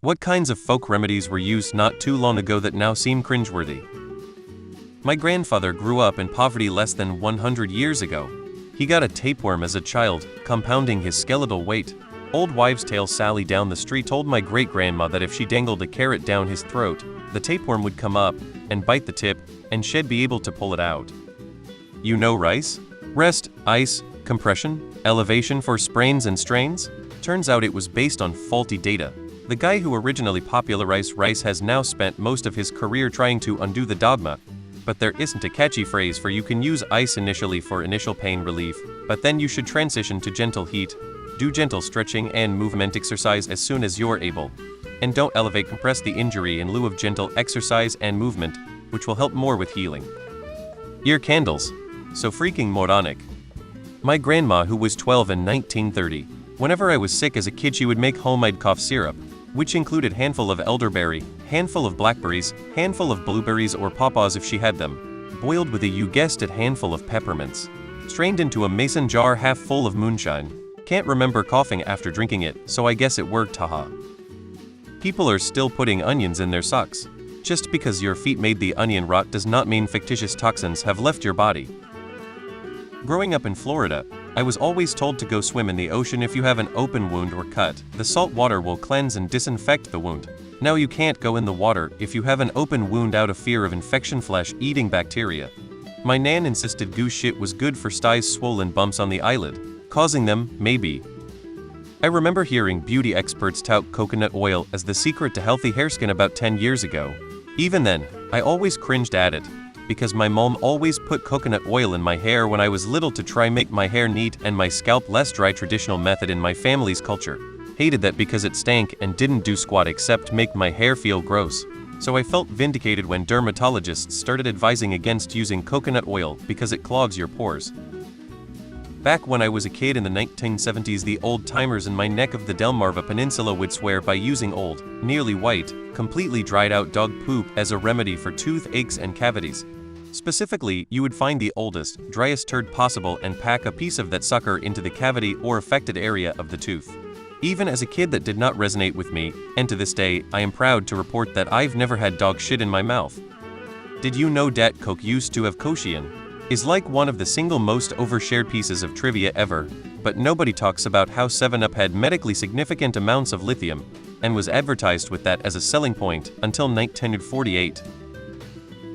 What kinds of folk remedies were used not too long ago that now seem cringeworthy? My grandfather grew up in poverty less than 100 years ago. He got a tapeworm as a child, compounding his skeletal weight. Old wives' tale Sally down the street told my great-grandma that if she dangled a carrot down his throat, the tapeworm would come up and bite the tip, and she'd be able to pull it out. You know rice? Rest, ice, compression, elevation for sprains and strains? Turns out it was based on faulty data. The guy who originally popularized rice has now spent most of his career trying to undo the dogma. But there isn't a catchy phrase for you can use ice initially for initial pain relief, but then you should transition to gentle heat, do gentle stretching and movement exercise as soon as you're able. And don't elevate compress the injury in lieu of gentle exercise and movement, which will help more with healing. Ear candles. So freaking moronic. My grandma, who was 12 in 1930, whenever I was sick as a kid she would make homemade cough syrup, which included handful of elderberry, handful of blackberries, handful of blueberries or pawpaws if she had them, boiled with a you guessed it handful of peppermints, strained into a mason jar half full of moonshine. Can't remember coughing after drinking it, so I guess it worked, haha. People are still putting onions in their socks. Just because your feet made the onion rot does not mean fictitious toxins have left your body. Growing up in Florida, I was always told to go swim in the ocean if you have an open wound or cut. The salt water will cleanse and disinfect the wound. Now you can't go in the water if you have an open wound out of fear of infection flesh-eating bacteria. My nan insisted goose shit was good for styes swollen bumps on the eyelid, causing them, maybe. I remember hearing beauty experts tout coconut oil as the secret to healthy hair skin about 10 years ago. Even then, I always cringed at it, because my mom always put coconut oil in my hair when I was little to try make my hair neat and my scalp less dry, traditional method in my family's culture. Hated that because it stank and didn't do squat except make my hair feel gross. So I felt vindicated when dermatologists started advising against using coconut oil because it clogs your pores. Back when I was a kid in the 1970s, the old-timers in my neck of the Delmarva Peninsula would swear by using old, nearly white, completely dried out dog poop as a remedy for toothaches and cavities. Specifically, you would find the oldest, driest turd possible and pack a piece of that sucker into the cavity or affected area of the tooth. Even as a kid, that did not resonate with me, and to this day, I am proud to report that I've never had dog shit in my mouth. Did you know Dat Coke used to have Koshian? Is like one of the single most overshared pieces of trivia ever, but nobody talks about how 7-Up had medically significant amounts of lithium, and was advertised with that as a selling point until 1948.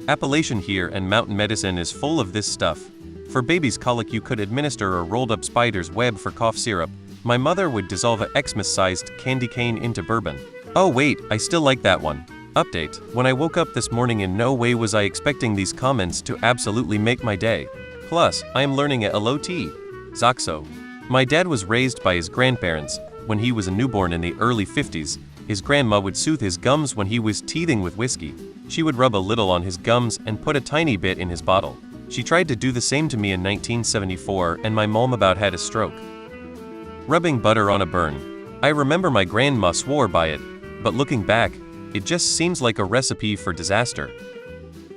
Appalachian here and mountain medicine is full of this stuff. For baby's colic you could administer a rolled-up spider's web for cough syrup. My mother would dissolve a Xmas-sized candy cane into bourbon. Oh wait, I still like that one. Update: when I woke up this morning, in no way was I expecting these comments to absolutely make my day. Plus, I am learning a LOT. Zoxo. My dad was raised by his grandparents. When he was a newborn in the early 50s, his grandma would soothe his gums when he was teething with whiskey. She would rub a little on his gums and put a tiny bit in his bottle. She tried to do the same to me in 1974, and my mom about had a stroke. Rubbing butter on a burn. I remember my grandma swore by it, but looking back, it just seems like a recipe for disaster.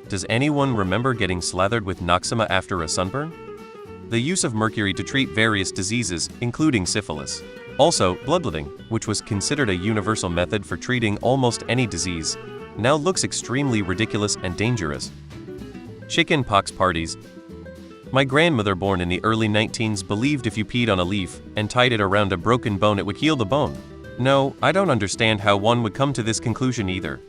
Does anyone remember getting slathered with Noxema after a sunburn? The use of mercury to treat various diseases, including syphilis. Also, bloodletting, which was considered a universal method for treating almost any disease, now looks extremely ridiculous and dangerous. Chicken pox parties. My grandmother, born in the early 19s, believed if you peed on a leaf and tied it around a broken bone it would heal the bone. No, I don't understand how one would come to this conclusion either.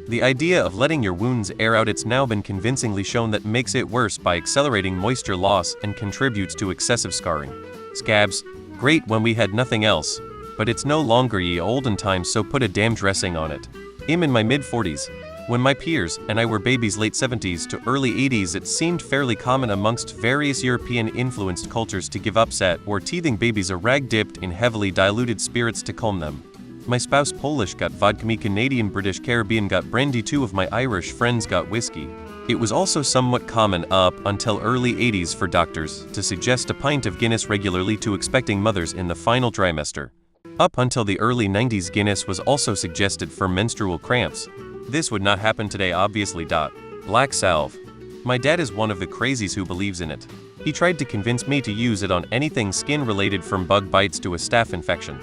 The idea of letting your wounds air out, it's now been convincingly shown that makes it worse by accelerating moisture loss and contributes to excessive scarring. Scabs, great when we had nothing else, but it's no longer ye olden times, so put a damn dressing on it. I'm in my mid-40s. When my peers and I were babies late 70s to early 80s, it seemed fairly common amongst various European-influenced cultures to give upset or teething babies a rag dipped in heavily diluted spirits to calm them. My spouse Polish got vodka, me Canadian, British, Caribbean got brandy, 2 of my Irish friends got whiskey. It was also somewhat common up until early 80s for doctors to suggest a pint of Guinness regularly to expecting mothers in the final trimester. Up until the early 90s, Guinness was also suggested for menstrual cramps. This would not happen today, obviously. Black salve. My dad is one of the crazies who believes in it. He tried to convince me to use it on anything skin related, from bug bites to a staph infection.